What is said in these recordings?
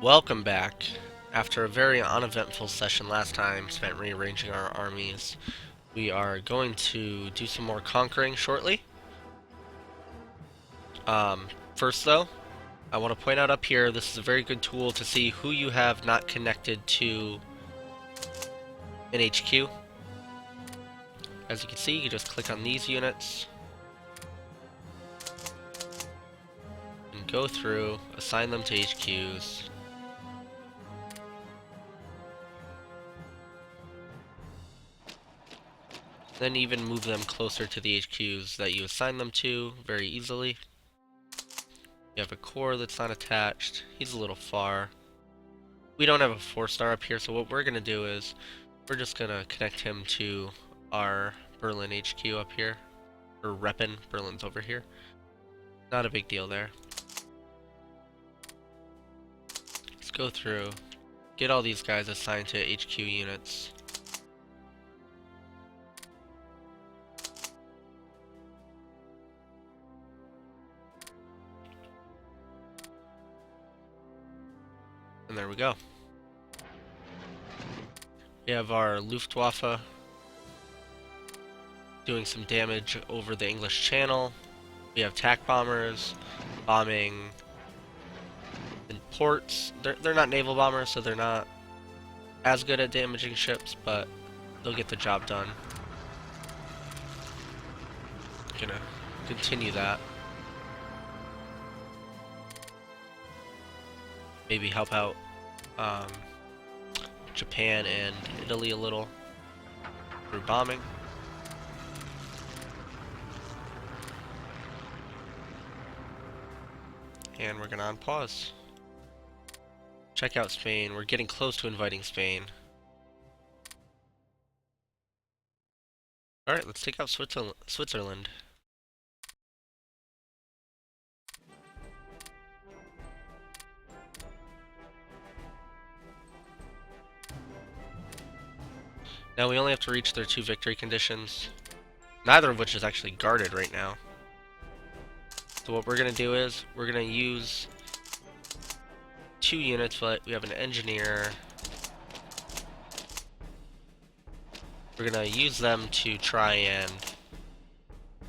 Welcome back. After a very uneventful session last time spent rearranging our armies, we are going to do some more conquering shortly. First though, I want to point out up here, this is a very good tool to see who you have not connected to an HQ. As you can see, you just click on these units and go through, assign them to HQs. Then even move them closer to the HQs that you assign them to very easily. You have a core that's not attached. He's a little far. We don't have a 4-star up here, so what we're going to do is we're just going to connect him to our Berlin HQ up here. Or Reppin. Berlin's over here. Not a big deal there. Let's go through. Get all these guys assigned to HQ units. And there we go. We have our Luftwaffe doing some damage over the English Channel. We have TAC bombers bombing in ports. They're not naval bombers, so they're not as good at damaging ships, but they'll get the job done. Gonna continue that. Maybe help out Japan and Italy a little through bombing. And we're gonna unpause. Check out Spain. We're getting close to inviting Spain. Alright, let's take out Switzerland. Now we only have to reach their 2 victory conditions, neither of which is actually guarded right now. So what we're going to do is, we're going to use 2 units, but we have an engineer. We're going to use them to try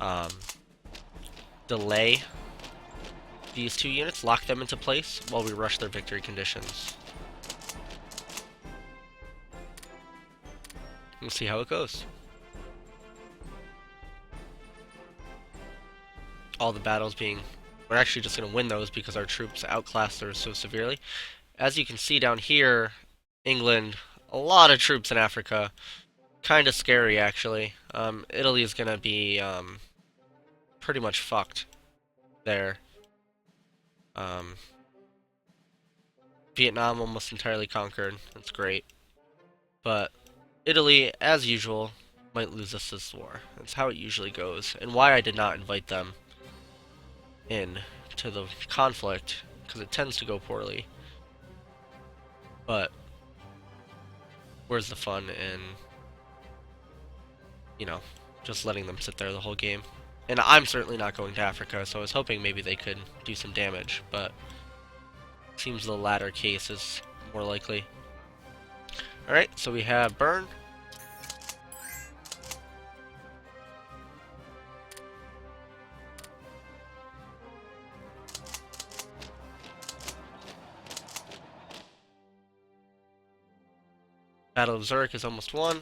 and delay these 2 units, lock them into place while we rush their victory conditions. We'll see how it goes. All the battles being... We're actually just going to win those because our troops outclassed theirs so severely. As you can see down here, England, a lot of troops in Africa. Kind of scary, actually. Italy is going to be pretty much fucked there. Vietnam almost entirely conquered. That's great. But Italy, as usual, might lose us this war. That's how it usually goes, and why I did not invite them in to the conflict, because it tends to go poorly. But where's the fun in, you know, just letting them sit there the whole game? And I'm certainly not going to Africa, so I was hoping maybe they could do some damage, but it seems the latter case is more likely. Alright, so we have Bern. Battle of Zurich is almost won.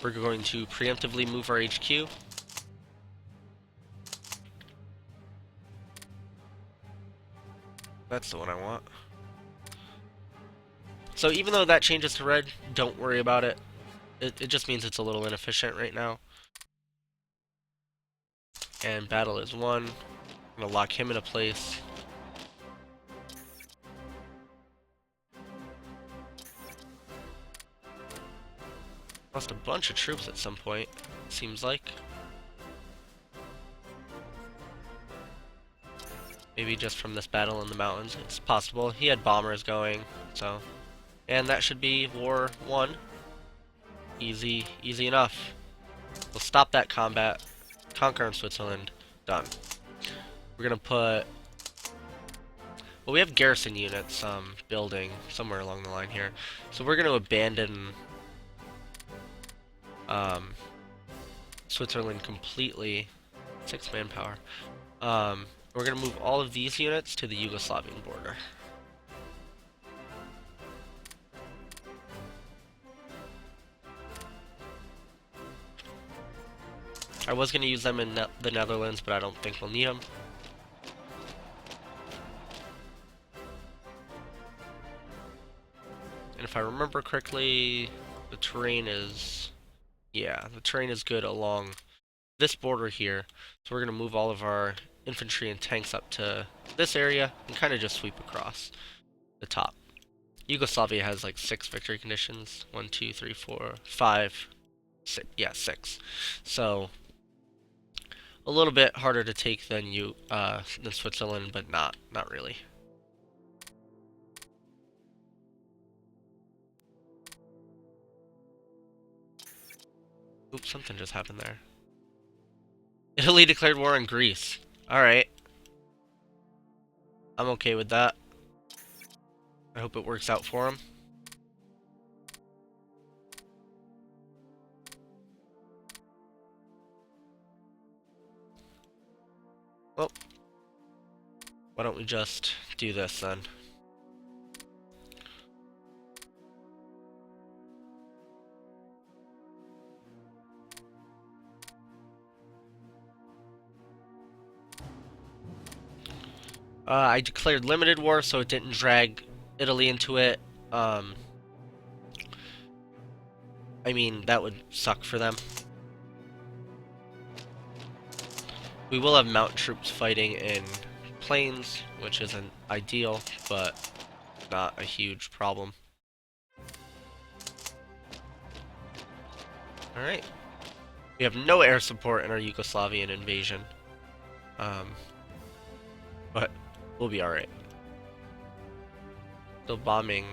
We're going to preemptively move our HQ. That's the one I want. So even though that changes to red, don't worry about it. It just means it's a little inefficient right now. And battle is won. I'm gonna lock him into place. Lost a bunch of troops at some point, it seems like. Maybe just from this battle in the mountains. It's possible. He had bombers going, so... And that should be war 1. Easy enough. We'll stop that combat. Conquer in Switzerland. Done. We're gonna put... Well, we have garrison units building somewhere along the line here. So we're gonna abandon Switzerland completely. 6 manpower. We're gonna move all of these units to the Yugoslavian border. I was going to use them in the Netherlands, but I don't think we'll need them. And if I remember correctly, the terrain is... Yeah, the terrain is good along this border here. So we're going to move all of our infantry and tanks up to this area and kind of just sweep across the top. Yugoslavia has like 6 victory conditions. 1, 2, 3, 4, 5, 6. Yeah, 6. So... a little bit harder to take than Switzerland, but not really. Oops, something just happened there. Italy declared war on Greece. Alright. I'm okay with that. I hope it works out for him. Well, why don't we just do this then? I declared limited war, so it didn't drag Italy into it. I mean, that would suck for them. We will have mountain troops fighting in plains, which isn't ideal, but not a huge problem. Alright. We have no air support in our Yugoslavian invasion. But we'll be alright. Still bombing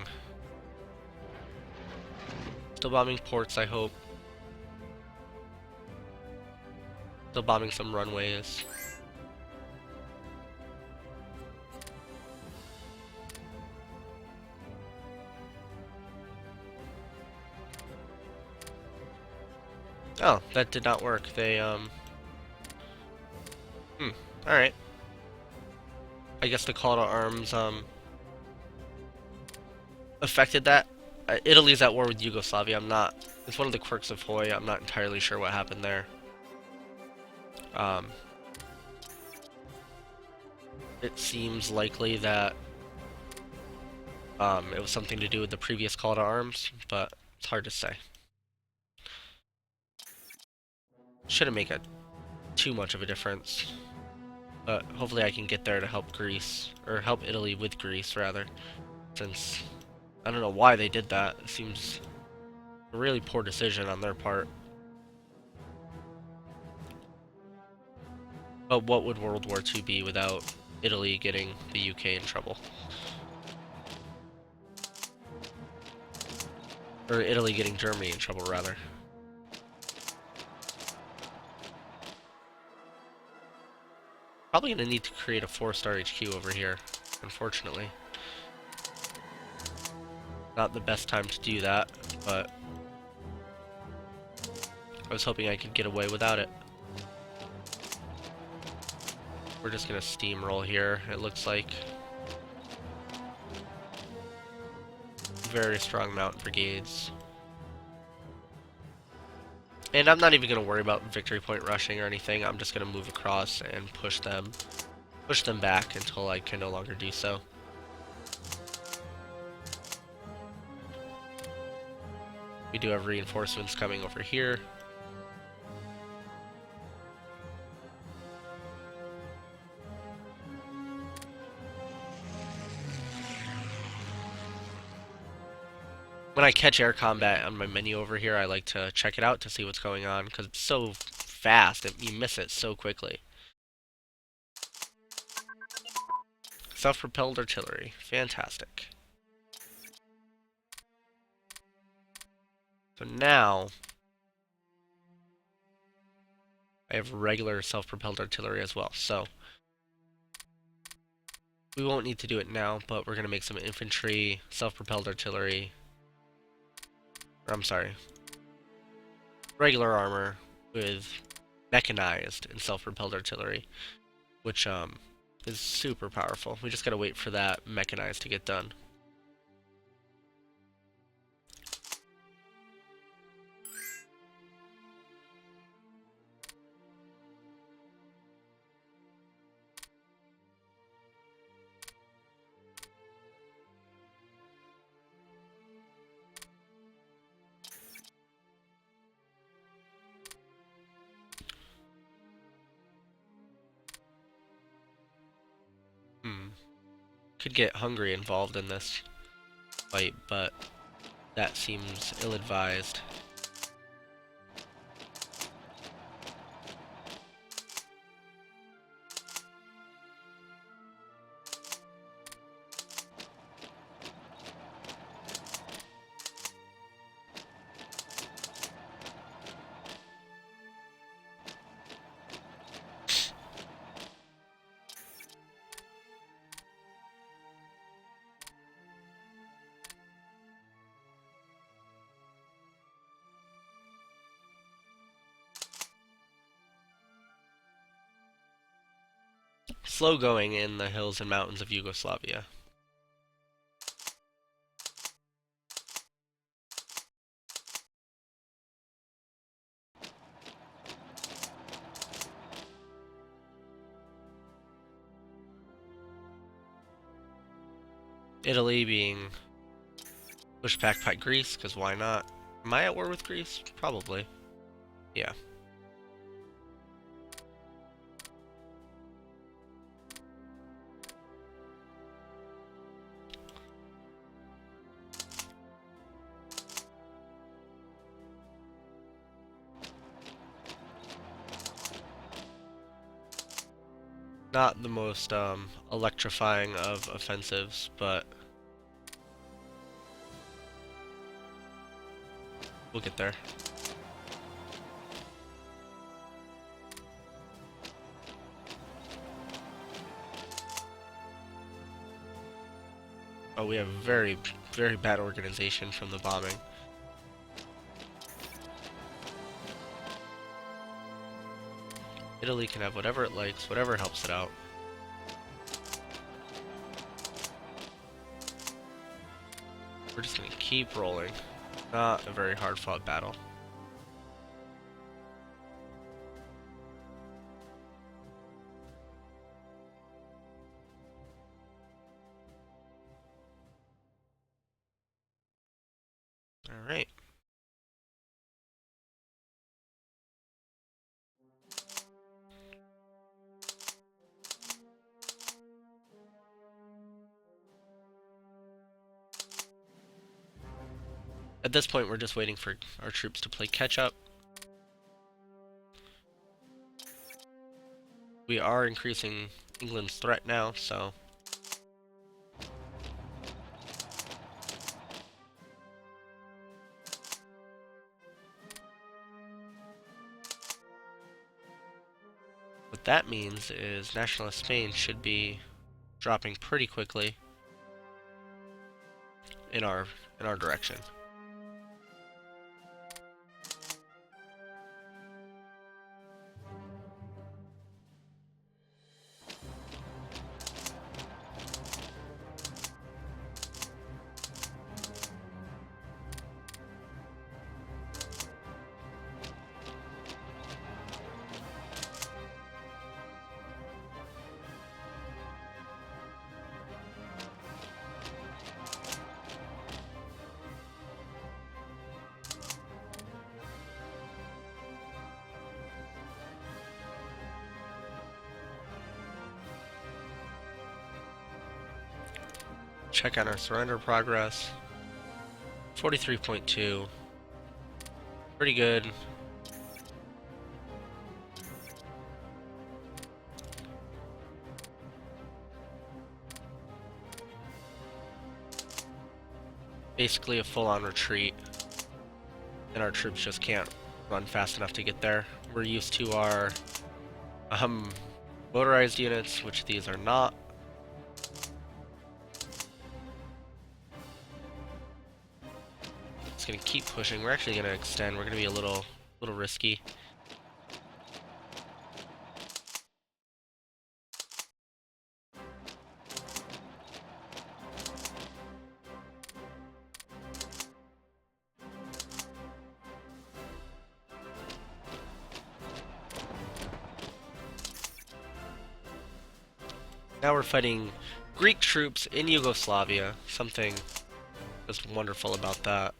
ports, I hope. Still bombing some runways. Oh, that did not work. They, alright. I guess the call to arms, affected that. Italy's at war with Yugoslavia. It's one of the quirks of Hoi. I'm not entirely sure what happened there. It seems likely that, it was something to do with the previous call to arms, but it's hard to say. Shouldn't make too much of a difference. But hopefully I can get there to help Greece, or help Italy with Greece, rather. Since, I don't know why they did that. It seems a really poor decision on their part. But what would World War II be without Italy getting the UK in trouble? Or Italy getting Germany in trouble, rather. Probably gonna need to create a 4-star HQ over here, unfortunately. Not the best time to do that, but I was hoping I could get away without it. We're just gonna steamroll here, it looks like. Very strong mountain brigades. And I'm not even going to worry about victory point rushing or anything. I'm just going to move across and push them back until I can no longer do so. We do have reinforcements coming over here. When I catch air combat on my menu over here, I like to check it out to see what's going on, because it's so fast, you miss it so quickly. Self-propelled artillery. Fantastic. So now, I have regular self-propelled artillery as well, so we won't need to do it now, but we're going to make some infantry, self-propelled artillery, or I'm sorry, regular armor with mechanized and self-propelled artillery, which is super powerful. We just gotta wait for that mechanized to get done. Could get Hungary involved in this fight, but that seems ill-advised. Slow going in the hills and mountains of Yugoslavia. Italy being pushed back by Greece, because why not? Am I at war with Greece? Probably. Yeah. Not the most electrifying of offensives, but we'll get there. Oh, we have very, very bad organization from the bombing. Italy can have whatever it likes, whatever helps it out. We're just gonna keep rolling. Not a very hard-fought battle. Alright. At this point, we're just waiting for our troops to play catch-up. We are increasing England's threat now, so what that means is Nationalist Spain should be dropping pretty quickly in our direction. Check on our surrender progress. 43.2. Pretty good. Basically a full-on retreat, and our troops just can't run fast enough to get there. We're used to our motorized units, which these are not. It's gonna keep pushing. We're actually gonna extend. We're gonna be a little risky. Now we're fighting Greek troops in Yugoslavia. Something just wonderful about that.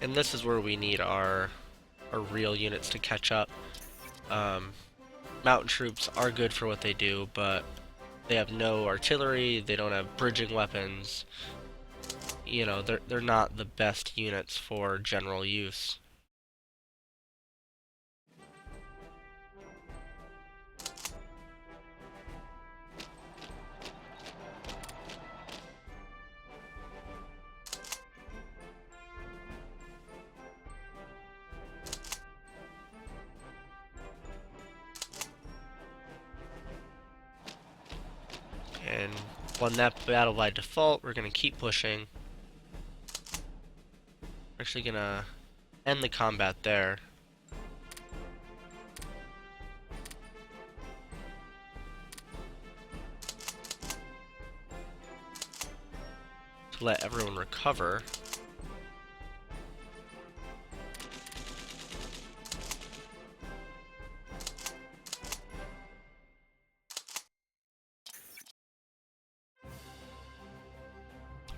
And this is where we need our real units to catch up. Mountain troops are good for what they do, but they have no artillery, they don't have bridging weapons. You know, they're not the best units for general use. And won that battle by default. We're gonna keep pushing. We're actually gonna end the combat there. To let everyone recover.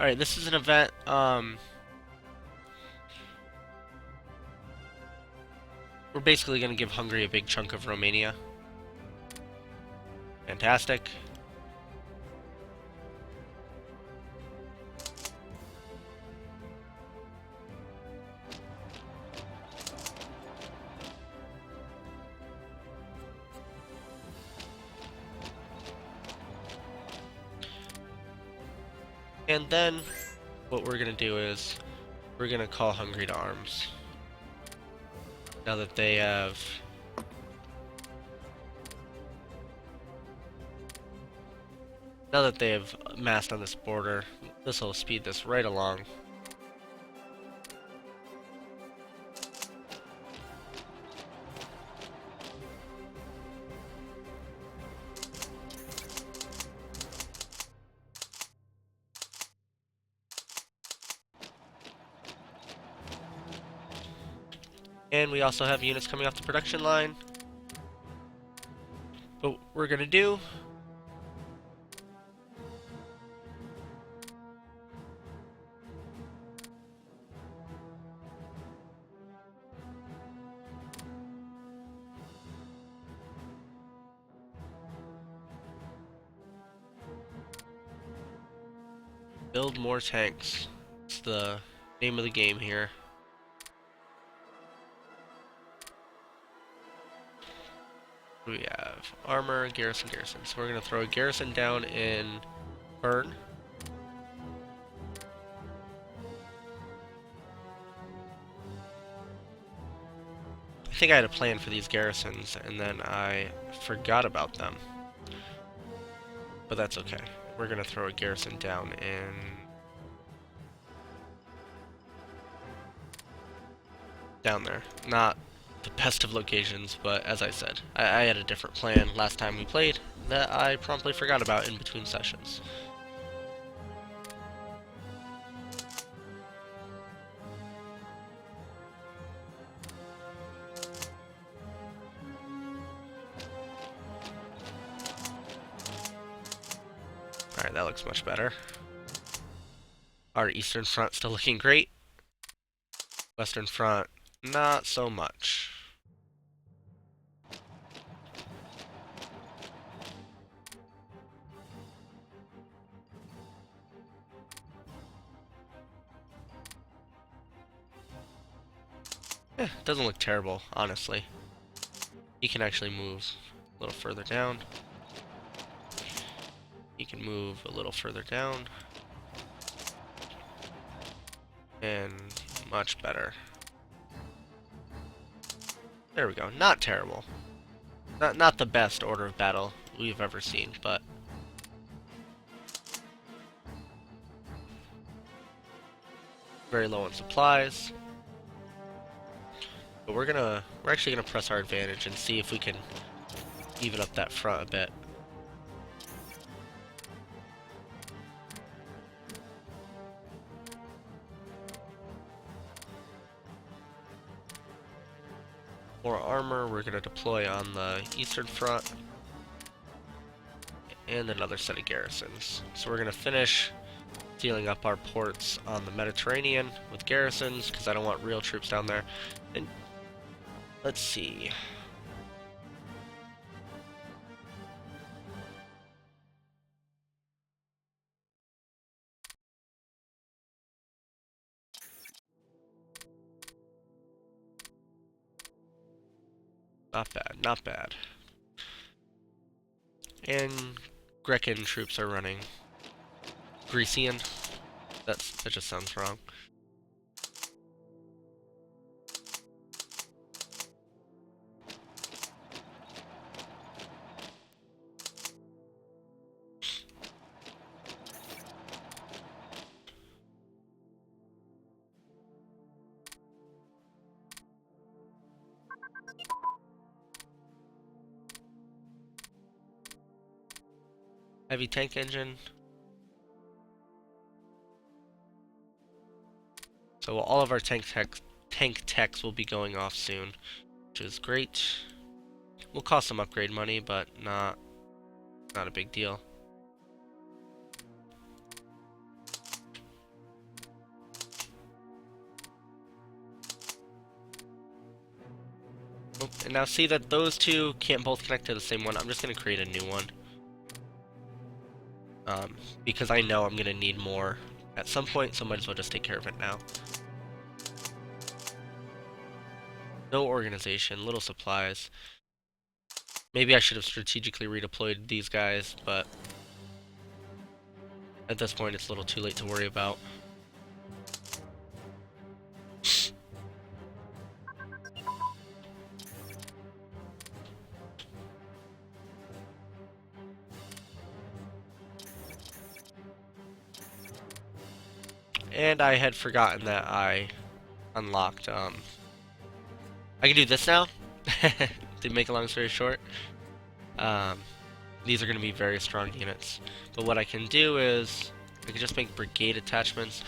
Alright, this is an event, we're basically going to give Hungary a big chunk of Romania. Fantastic. And then, what we're going to do is, we're going to call Hungary to arms. Now that they have... Now that they have amassed on this border, this will speed this right along. And we also have units coming off the production line. But what we're gonna do... build more tanks. It's the name of the game here. We have armor, garrison. So we're gonna throw a garrison down in Bern. I think I had a plan for these garrisons, and then I forgot about them. But that's okay. We're gonna throw a garrison down in... down there. Not the best of locations, but as I said, I had a different plan last time we played that I promptly forgot about in between sessions. Alright, that looks much better. Our Eastern Front still looking great. Western Front, not so much. Doesn't look terrible, honestly. He can actually move a little further down. He can move a little further down. And much better. There we go. Not terrible. Not the best order of battle we've ever seen, but very low on supplies. But we're actually gonna press our advantage and see if we can even up that front a bit. More armor we're gonna deploy on the Eastern Front. And another set of garrisons. So we're gonna finish sealing up our ports on the Mediterranean with garrisons, because I don't want real troops down there. And let's see. Not bad, not bad. And Grecan troops are running. Grecian? That just sounds wrong. Heavy tank engine. So all of our tank techs will be going off soon, which is great. Will cost some upgrade money, but not a big deal. Oh, and now see that those two can't both connect to the same one. I'm just going to create a new one. Because I know I'm going to need more at some point, so might as well just take care of it now. No organization, little supplies. Maybe I should have strategically redeployed these guys, but at this point it's a little too late to worry about. And I had forgotten that I unlocked, I can do this now? To make a long story short. These are going to be very strong units. But what I can do is, I can just make brigade attachments.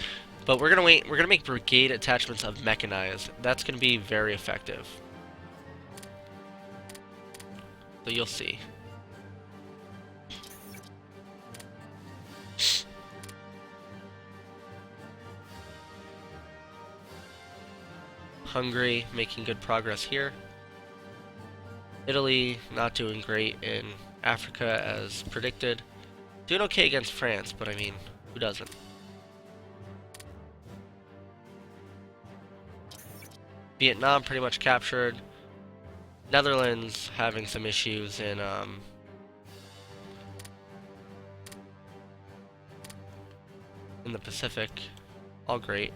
But we're going to make brigade attachments of mechanized. That's going to be very effective. So you'll see. Hungary making good progress here. Italy not doing great in Africa as predicted. Doing okay against France, but I mean, who doesn't? Vietnam pretty much captured. Netherlands having some issues in the Pacific. All great.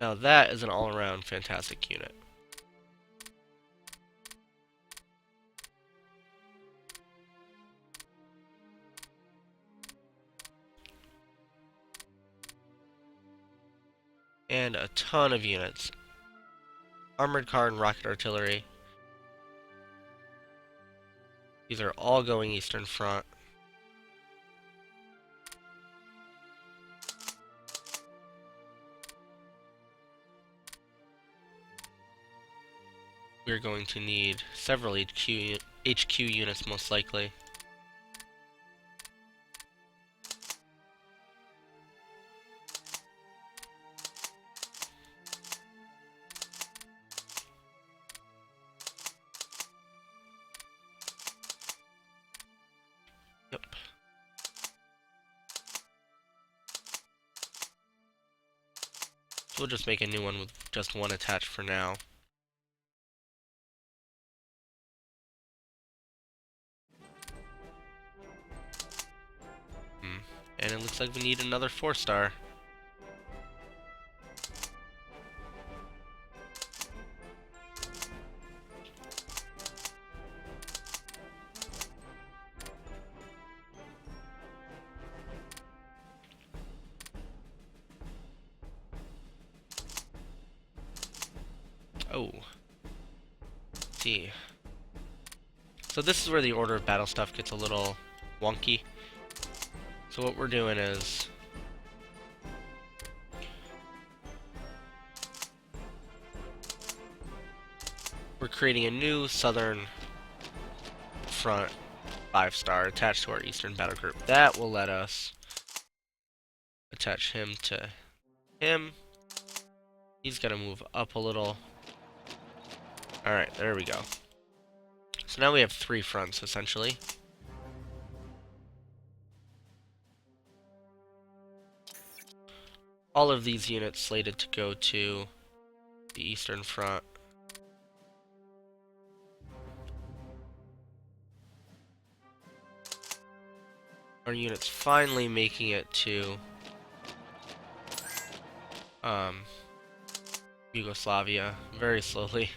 Now that is an all-around fantastic unit. And a ton of units. Armored car and rocket artillery. These are all going Eastern Front. We're going to need several HQ units most likely. Yep. So we'll just make a new one with just one attached for now. And it looks like we need another 4-star. Oh. Let's see. So this is where the order of battle stuff gets a little wonky. So what we're doing is we're creating a new Southern Front 5-star attached to our Eastern battle group. That will let us attach him to him. He's gonna move up a little. Alright, there we go. So now we have 3 fronts, essentially. All of these units slated to go to the Eastern Front. Our units finally making it to Yugoslavia, very slowly.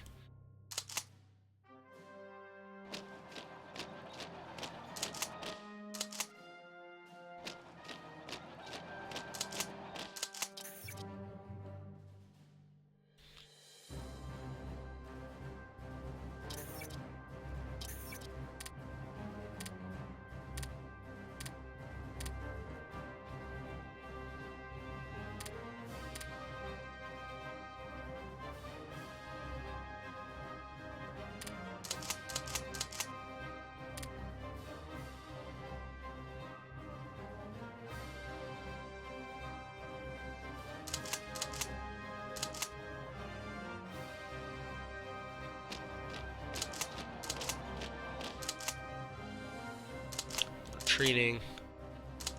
Retreating.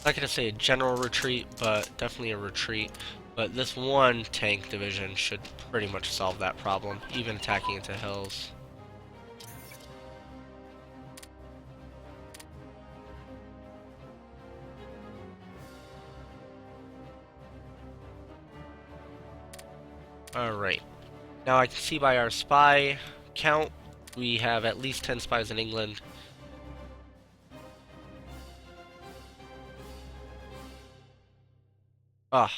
Not gonna say a general retreat, but definitely a retreat. But this one tank division should pretty much solve that problem, even attacking into hills. Alright. Now I can see by our spy count, we have at least 10 spies in England. Ah,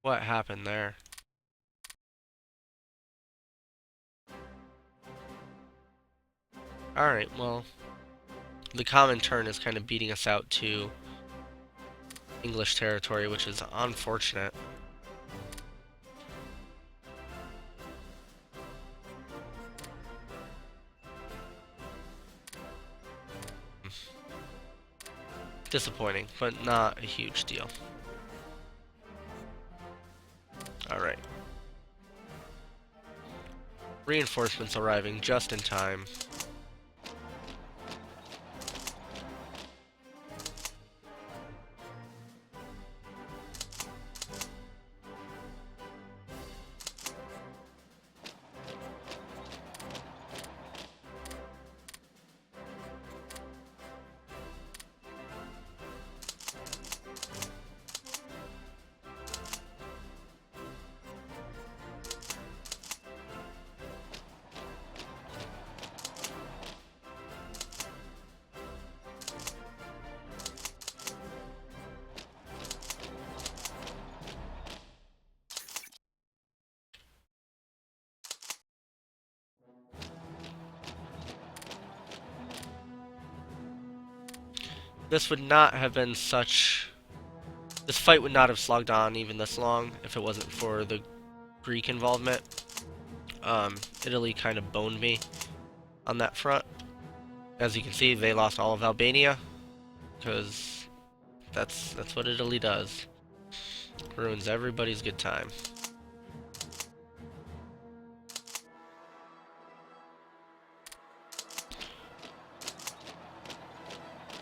what happened there? Alright, well, the Comintern is kind of beating us out to English territory, which is unfortunate. Disappointing, but not a huge deal. Alright. Reinforcements arriving just in time. this would not have been such... This fight would not have slogged on even this long if it wasn't for the Greek involvement. Italy kind of boned me on that front. As you can see, they lost all of Albania, because that's what Italy does. Ruins everybody's good time.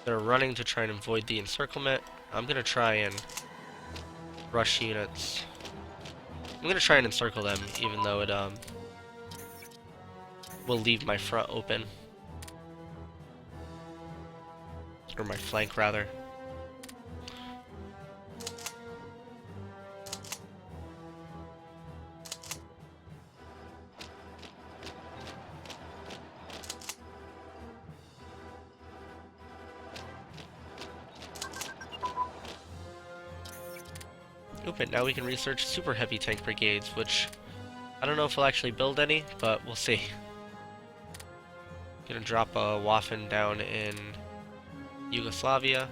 They're running to try and avoid the encirclement. I'm gonna try and rush units. I'm gonna try and encircle them, even though it will leave my front open. Or my flank, rather. Oop, and now we can research super heavy tank brigades, which I don't know if we'll actually build any, but we'll see. Gonna drop a Waffen down in Yugoslavia.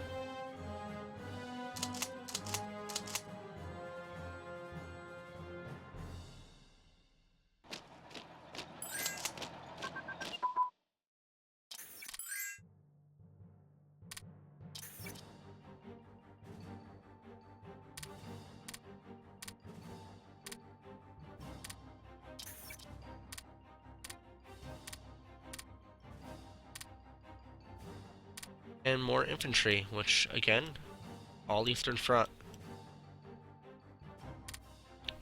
And more infantry, which, again, all Eastern Front.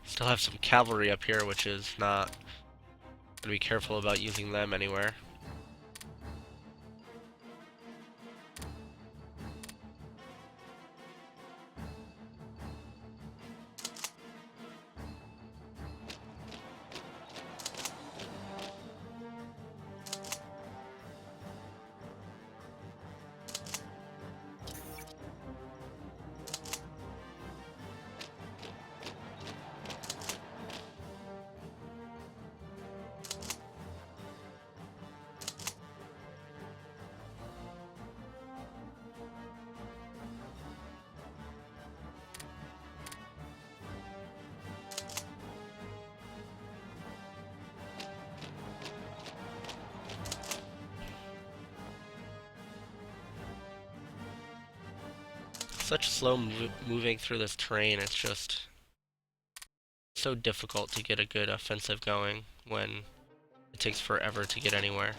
Still have some cavalry up here, which is not... Gonna be careful about using them anywhere. Such slow moving through this terrain, it's just so difficult to get a good offensive going when it takes forever to get anywhere.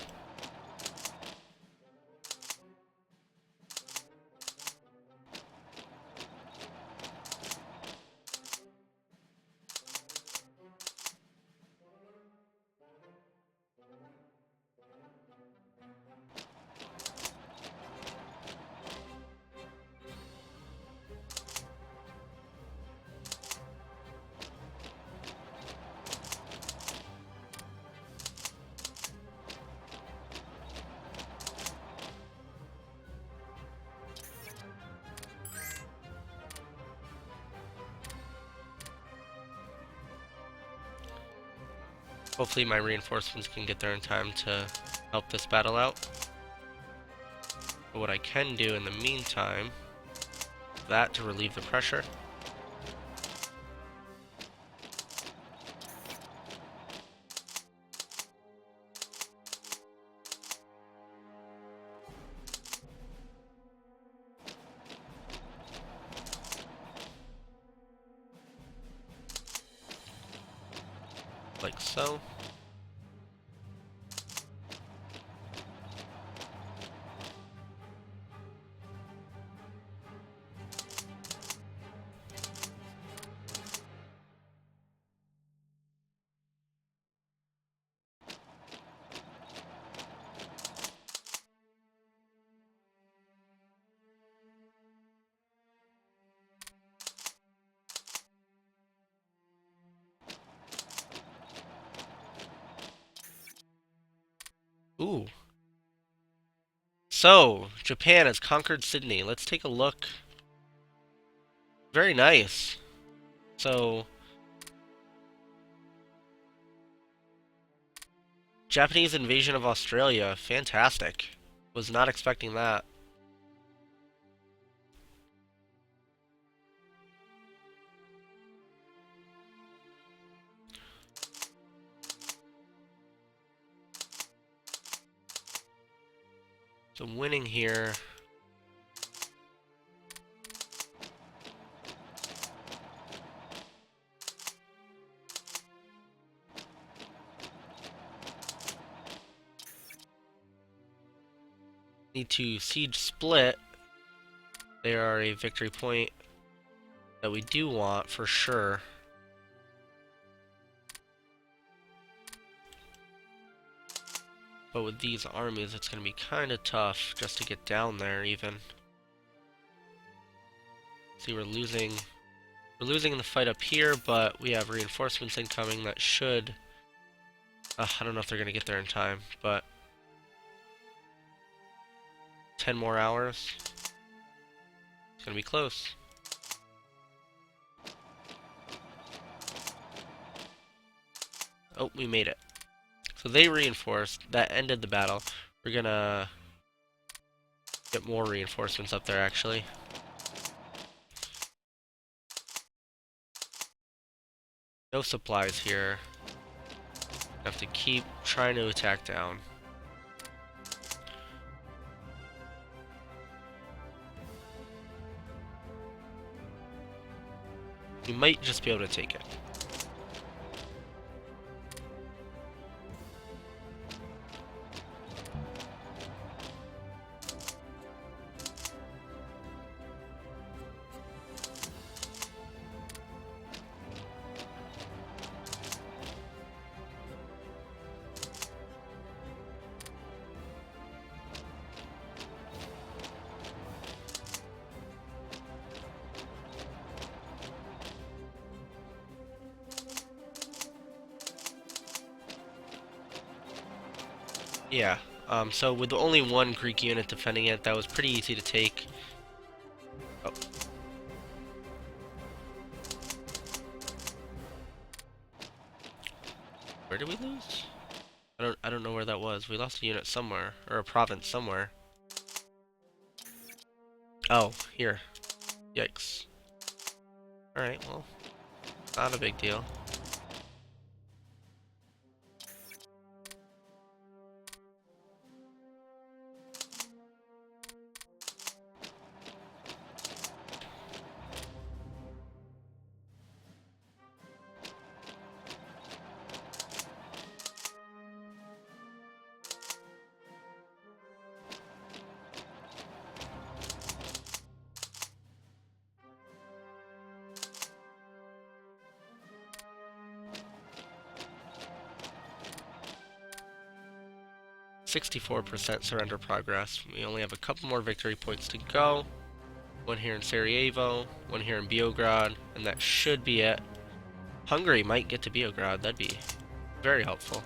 Hopefully my reinforcements can get there in time to help this battle out. But what I can do in the meantime, that to relieve the pressure. Like so. Ooh. So, Japan has conquered Sydney. Let's take a look. Very nice. So, Japanese invasion of Australia. Fantastic. Was not expecting that. So winning here. Need to siege Split. They are a victory point that we do want for sure. But with these armies, it's going to be kind of tough just to get down there even. See, we're losing in the fight up here, but we have reinforcements incoming that should... I don't know if they're going to get there in time, but... 10 more hours. It's going to be close. Oh, we made it. So they reinforced. That ended the battle. We're going to get more reinforcements up there, actually. No supplies here. Have to keep trying to attack down. We might just be able to take it. Yeah, so with only one Greek unit defending it, that was pretty easy to take. Oh. Where did we lose? I don't know where that was. We lost a unit somewhere, or a province somewhere. Oh, here. Yikes. Alright, well, not a big deal. 64% surrender progress. We only have a couple more victory points to go. One here in Sarajevo, one here in Beograd, and that should be it. Hungary might get to Beograd. That'd be very helpful.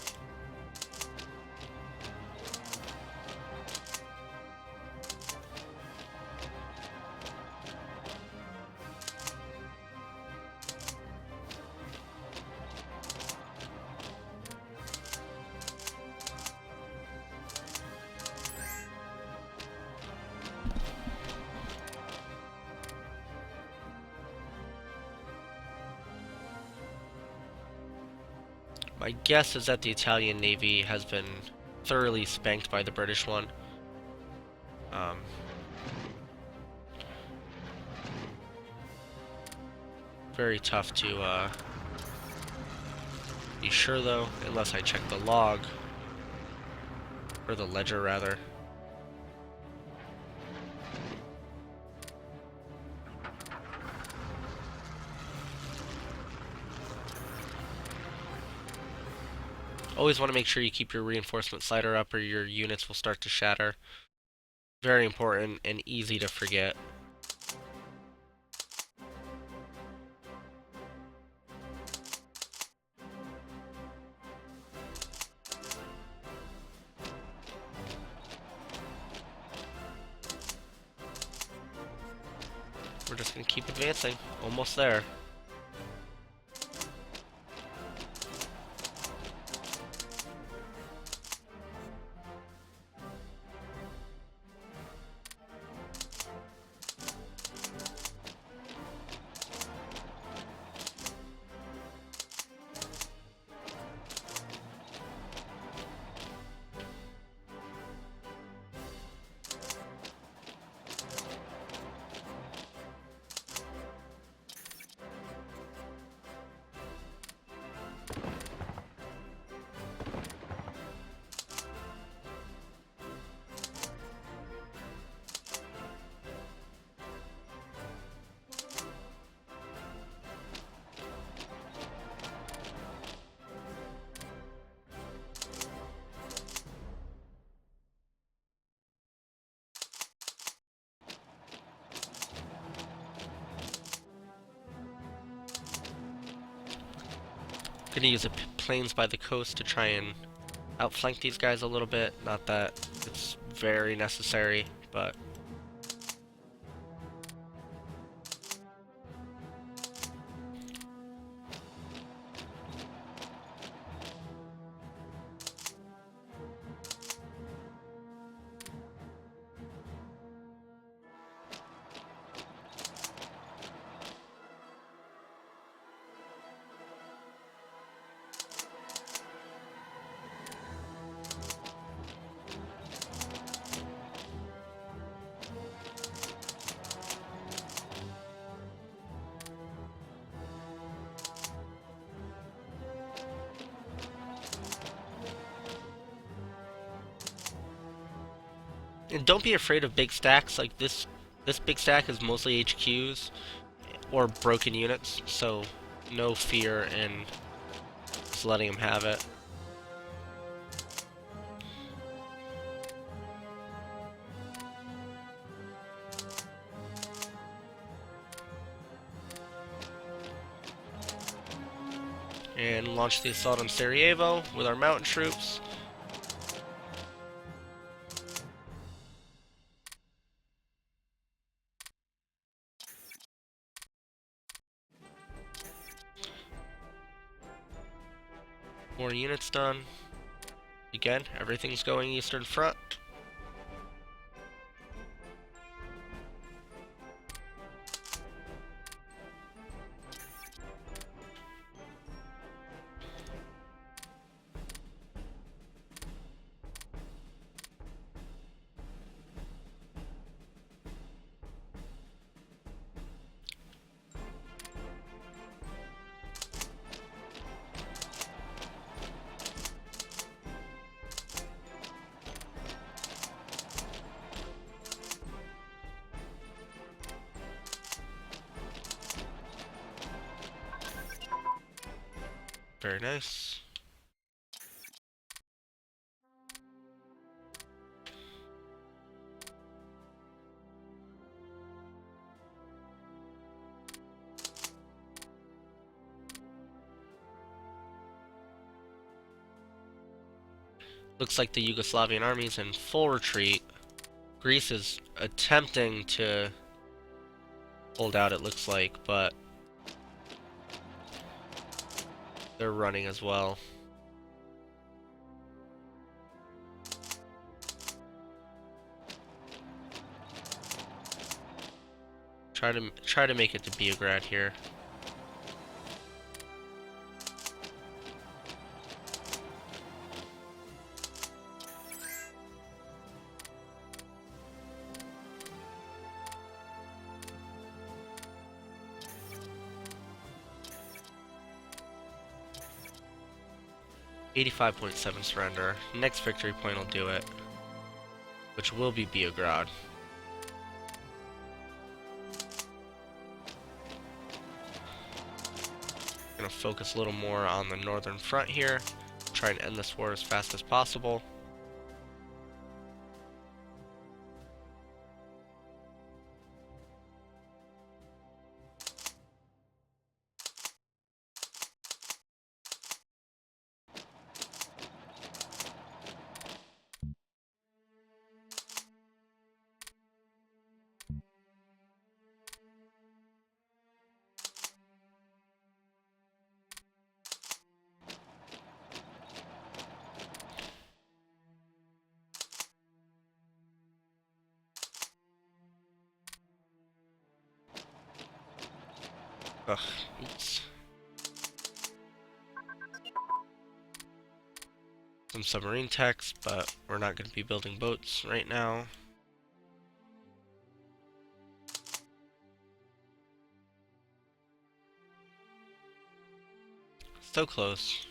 My guess is that the Italian Navy has been thoroughly spanked by the British one. Very tough to be sure though, unless I check the log. Or the ledger, rather. Always want to make sure you keep your reinforcement slider up or your units will start to shatter. Very important and easy to forget. We're just going to keep advancing. Almost there. Gonna use the planes by the coast to try and outflank these guys a little bit. Not that it's very necessary, but and don't be afraid of big stacks like this. This big stack is mostly HQs or broken units, so no fear in just letting them have it. And launch the assault on Sarajevo with our mountain troops. More units done. Again, everything's going Eastern Front. Very nice. Looks like the Yugoslavian army is in full retreat. Greece is attempting to hold out, it looks like, but they're running as well. Try to make it to Beograd here. .7 surrender. Next victory point will do it, which will be Beograd. Gonna focus a little more on the northern front here. Try and end this war as fast as possible. Ugh, oops. Some submarine techs, but we're not going to be building boats right now. So close.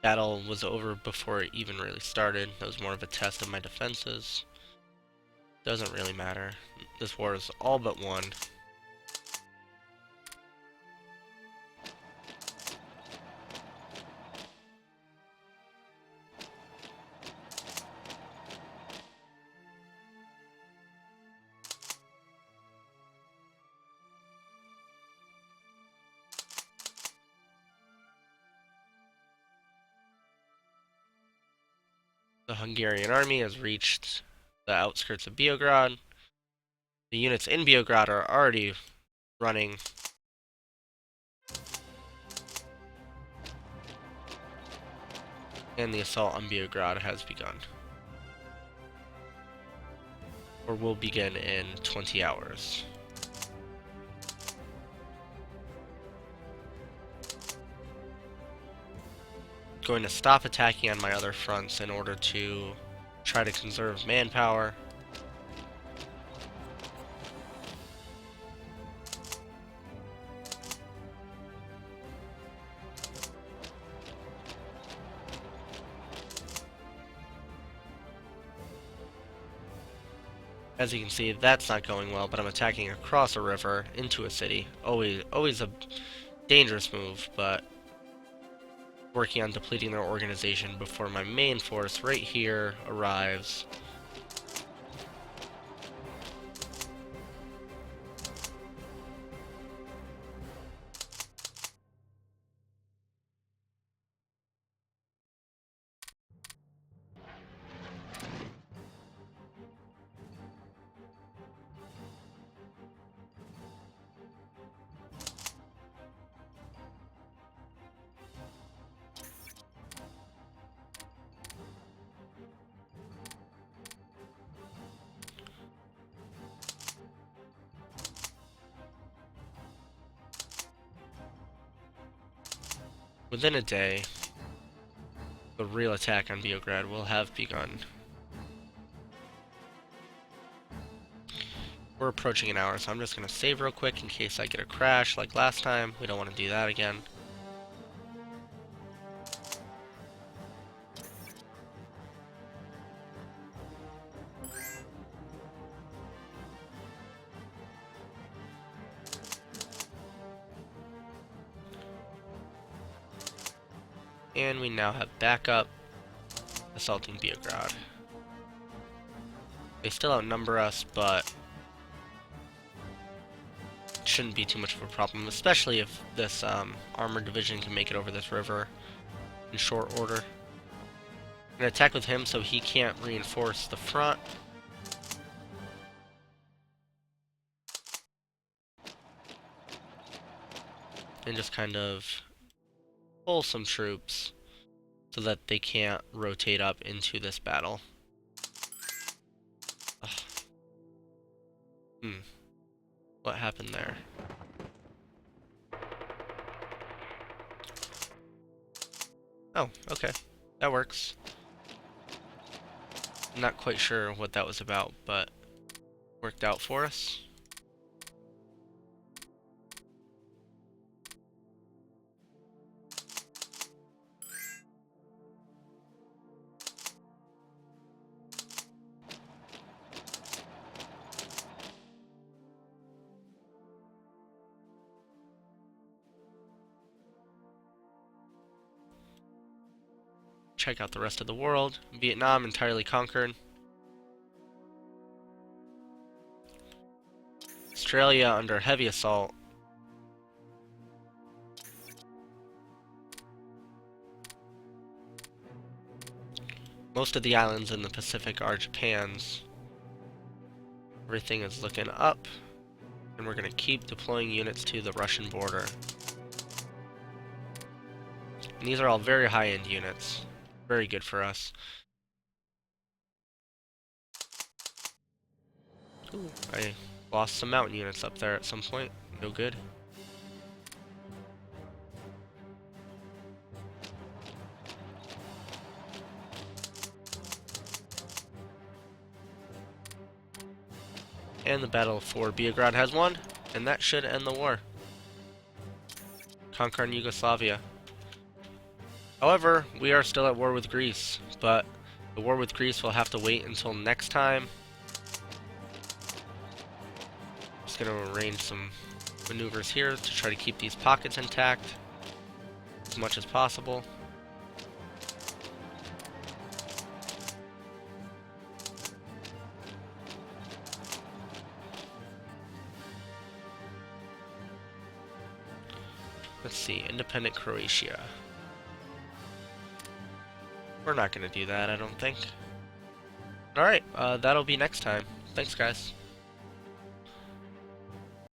battle was over before it even really started. That was more of a test of my defenses. Doesn't really matter. This war is all but won. The Hungarian army has reached the outskirts of Beograd. The units in Beograd are already running. And the assault on Beograd has begun. Or will begin in 20 hours. Going to stop attacking on my other fronts in order to try to conserve manpower. As you can see, that's not going well, but I'm attacking across a river into a city. Always a dangerous move, but working on depleting their organization before my main force right here arrives. Within a day, the real attack on Beograd will have begun. We're approaching an hour, so I'm just going to save real quick in case I get a crash like last time. We don't want to do that again. And we now have backup assaulting Beograd. They still outnumber us, but it shouldn't be too much of a problem, especially if this armored division can make it over this river in short order. I'm going to attack with him so he can't reinforce the front. And just kind of pull some troops so that they can't rotate up into this battle. What happened there? Oh, okay. That works. I'm not quite sure what that was about, but worked out for us. Check out the rest of the world. Vietnam entirely conquered. Australia under heavy assault. Most of the islands in the Pacific are Japan's. Everything is looking up, and we're going to keep deploying units to the Russian border. And these are all very high-end units. Very good for us. Ooh, I lost some mountain units up there at some point. No good. And the battle for Beograd has won, and that should end the war. Conquering Yugoslavia. However, we are still at war with Greece, but the war with Greece will have to wait until next time. Just gonna arrange some maneuvers here to try to keep these pockets intact as much as possible. Let's see, independent Croatia. We're not gonna do that, I don't think. Alright, that'll be next time. Thanks, guys.